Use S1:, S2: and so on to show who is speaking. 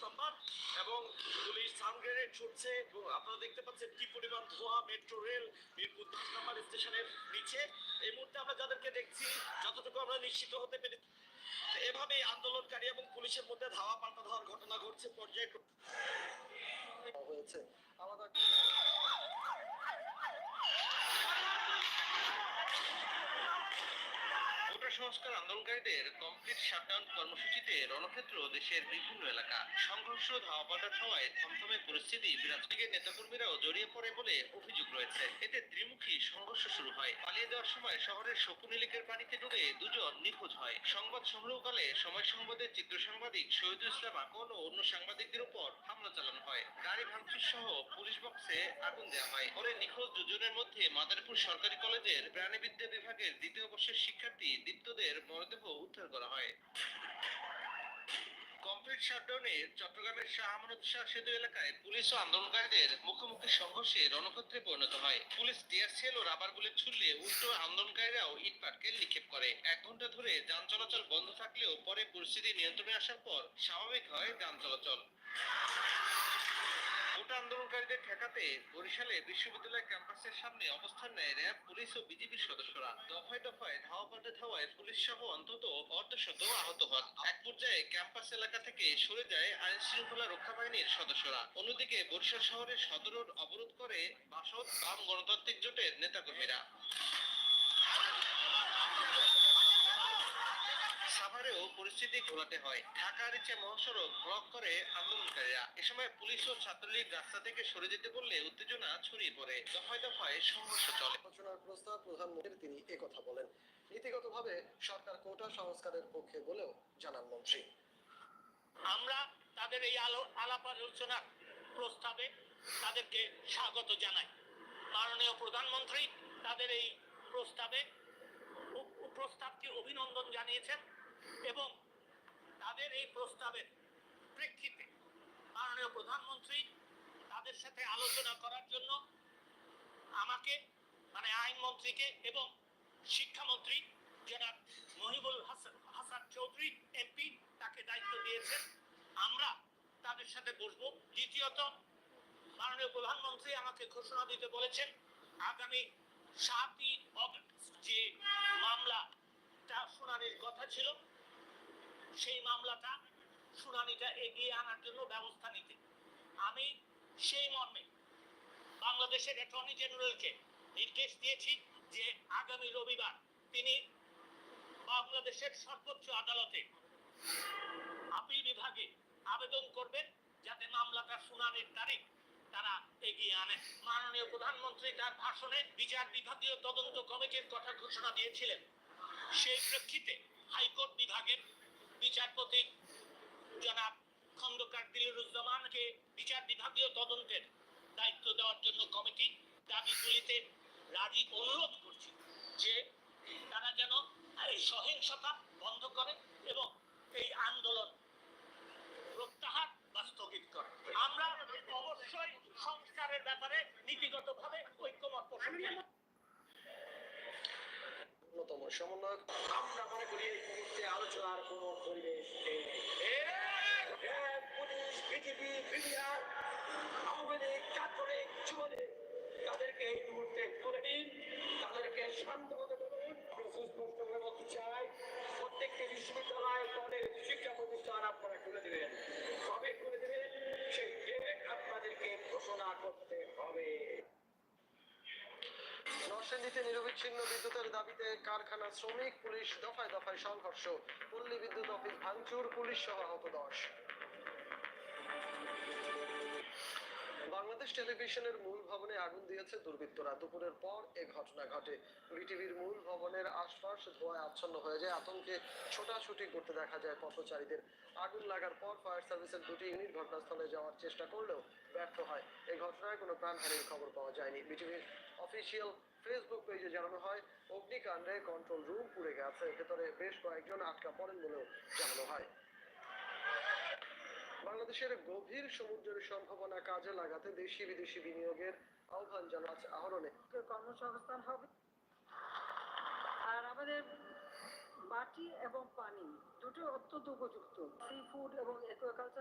S1: Number এবং police sound grenade ছুটছে এবং আপনারা দেখতে পাচ্ছেন কি পরিমাণ ধোঁয়া মেট্রো রেল মিরপুর 10 নাম্বার স্টেশনের নিচে। এই মুহূর্তে আমরা যাদেরকে দেখছি যতটুকু আমরা নিশ্চিত হতে পেরেছি এভাবেই আন্দোলনকারী এবং পুলিশের মধ্যে ধাওয়া পাল্টা ধাওয়ার ঘটনা ঘটছে পর্যায়ে হয়েছে আলাদা
S2: সংস্কার আন্দোলনকারীদের কমপ্লিট শাটডাউন কর্মসূচিতে রণক্ষেত্র দেশের বিভিন্ন এলাকা সংঘর্ষ ধাওয়া পাল্টা হওয়ায় থমথমে পরিস্থিতি বিরাজ থেকে নেতাকর্মীরাও জড়িয়ে পড়ে বলে অভিযোগ রয়েছে। এতে ত্রিমুখী সংঘর্ষ শুরু হয়। পালিয়ে যাওয়ার সময় শহরের শকুনি লেকের পানিতে ডুবে দুজন নিখোঁজ হয়। সংবাদ সংগ্রহকালে সময় সংবাদের চিত্র সাংবাদিক শহীদুল ইসলাম আকন ও অন্য সাংবাদিকদের উপর হামলা চালানো হয়। গাড়ি ভাঙচুর সহ পুলিশ বক্সে আগুন দেওয়া হয়। পরে নিখোঁজ দুজনের মধ্যে মাদারীপুর সরকারি কলেজের প্রাণীবিদ্যা বিভাগের দ্বিতীয় বর্ষের শিক্ষার্থী দীপ্তদের মরদেহ উদ্ধার করা হয়। কমপ্লিট শাটডাউনে চট্টগ্রামের শাহ আমানত শাহ সেতু এলাকায় পুলিশ ও আন্দোলনকারীদের মুখোমুখি সংঘর্ষে রণক্ষেত্রে পরিণত হয়। পুলিশ টিয়ার সেল ও রাবার বুলেট ছুড়লে উল্টো আন্দোলনকারীরাও ইট পাটকেল নিক্ষেপ করে। 1 ঘন্টা ধরে যান চলাচল বন্ধ থাকলেও পরে পরিস্থিতি নিয়ন্ত্রণে আসার পর স্বাভাবিক হয় যান চলাচল। গোটা আন্দোলনকারীদের ঠেকাতে বরিশালে বিশ্ববিদ্যালয় ক্যাম্পাসের সামনে অবস্থান নেয় র্যাব, পুলিশ ও বিজিবির সদস্যরা। দফায় দফায় ধাওয়া পাল্টা ধাওয়ায় পুলিশ সহ অন্তত অর্ধশত আহত হন। এক পর্যায়ে ক্যাম্পাস এলাকা থেকে সরে যায় আইন শৃঙ্খলা রক্ষা বাহিনীর সদস্যরা। অন্যদিকে বরিশাল শহরের সদর রোড অবরোধ করে বাসদ বাম গণতান্ত্রিক জোটের নেতাকর্মীরা। সাভারেও পরিস্থিতি ঘোলাটে হয়। ঢাকার ইচ্ছে মহাসড়ক ব্লক করে আন্দোলনকারীরা। এ সময় পুলিশ ও ছাত্রলীগ রাস্তা থেকে সরে যেতে বললে উত্তেজনা ছড়িয়ে পড়ে। দফায় দফায় সংঘর্ষ চলে।
S1: আলোচনার প্রস্তাব প্রধানমন্ত্রী তিনি একথা বলেন। নীতিগতভাবে সরকার কোটা সংস্কারের পক্ষে বলেও জানান মন্ত্রী।
S3: আমরা তাদের এই আলাপ আলোচনা প্রস্তাবে তাদেরকে স্বাগত জানাই। মাননীয় প্রধানমন্ত্রী তাদের এই প্রস্তাবকে অভিনন্দন জানিয়েছেন এবং তাদের এই প্রস্তাবের প্রেক্ষিতে মাননীয় প্রধানমন্ত্রী তাদের সাথে আলোচনা করার জন্য আমাকে আইনমন্ত্রীকে এবং শিক্ষামন্ত্রী জনাব মহিবুল হাসান চৌধুরী এমপি তাকে দায়িত্ব দিয়েছেন। আমরা তাদের সাথে বসবো। দ্বিতীয়ত মাননীয় প্রধানমন্ত্রী আমাকে ঘোষণা দিতে বলেছেন আগামী 7ই অগস্ট যে মামলাটা শুনানির কথা ছিল সেই মামলাটা শুনানিটা এগিয়ে আনার জন্য ব্যবস্থা নিতে। আমি সেই মর্মে বাংলাদেশের অ্যাটর্নি জেনারেলকে নির্দেশ দিয়েছি যে আগামী রবিবার তিনি বাংলাদেশের সর্বোচ্চ আদালতে আপিল বিভাগে আবেদন করবেন যাতে মামলাটা শুনানির তারিখ তারা এগিয়ে আনে। মাননীয় প্রধানমন্ত্রী তার ভাষণে বিচার বিভাগীয় তদন্ত কমিটির কথা ঘোষণা দিয়েছিলেন। সেই প্রেক্ষিতে হাইকোর্ট বিভাগের বিচারপতি জনাব খন্দকার দিলরুজ্জামানকে বিচার বিভাগীয় তদন্তের দায়িত্ব দেওয়ার জন্য কমিটি দাবিগুলিতে রাজি অনুরোধ করছি যে তারা যেন এই সহিংসতা বন্ধ করে এবং এই আন্দোলন প্রত্যাহার বা স্থগিত করে। আমরা অবশ্যই সংস্কারের ব্যাপারে নীতিগতভাবে ঐক্যমত পোষণ করি।
S1: অন্যতম সমন্বয়ক আমরা মনে করি এই মুহূর্তে আলোচনার কোনো পরিবেশ নেই। Police BGB BDR Awami League Chhatra League Jubo League তাদেরকে এই মুহূর্তে তুলে নিন, তাদেরকে শান্ত হতে বলুন। সুস্পষ্টভাবে বলতে চাই প্রত্যেকটি বিশ্ববিদ্যালয় কলেজ শিক্ষা প্রতিষ্ঠান আপনারা খুলে দেবেন। কবে খুলে দেবেন সেই ডেট আপনাদেরকে ঘোষণা করতে হবে। নরসিংদীতে নিরবিচ্ছিন্ন বিদ্যুতের দাবিতে কারখানা শ্রমিক পুলিশ দফায় দফায় সংঘর্ষ। পল্লী বিদ্যুৎ অফিস ভাঙচুর, পুলিশ সহ আহত 10। বাংলাদেশ টেলিভিশনের মূল ভবনে আগুন দিয়েছে দুর্বৃত্তরা। দুপুরের পর এ ঘটনা ঘটে। বিটিভির মূল ভবনের আশপাশ ধোঁয়ায় আচ্ছন্ন হয়ে যায়। আতঙ্কে ছোটাছুটি করতে দেখা যায় পথচারীদের। আগুন লাগার পর ফায়ার সার্ভিসের 2টি ইউনিট ঘটনাস্থলে যাওয়ার চেষ্টা করলেও ব্যর্থ হয়। এই ঘটনায় কোনো প্রাণহানির খবর পাওয়া যায়নি। বিটিভির অফিসিয়াল ফেসবুক পেজে জানানো হয় অগ্নিকাণ্ডে কন্ট্রোল রুম পুড়ে গেছে। ভেতরে বেশ কয়েকজন আটকা পড়েন বলেও জানানো হয়। বাংলাদেশের গভীর সমুদ্রের সম্ভাবনা কাজে লাগাতে দেশি বিদেশি বিনিয়োগের আহ্বান জানাচ্ছে আহরণে।
S4: কর্মসংস্থান হবে আর আমাদের মাটি এবং পানি দুটো অত্যন্ত উপযুক্ত। সি ফুড এবং অ্যাকুয়াকালচার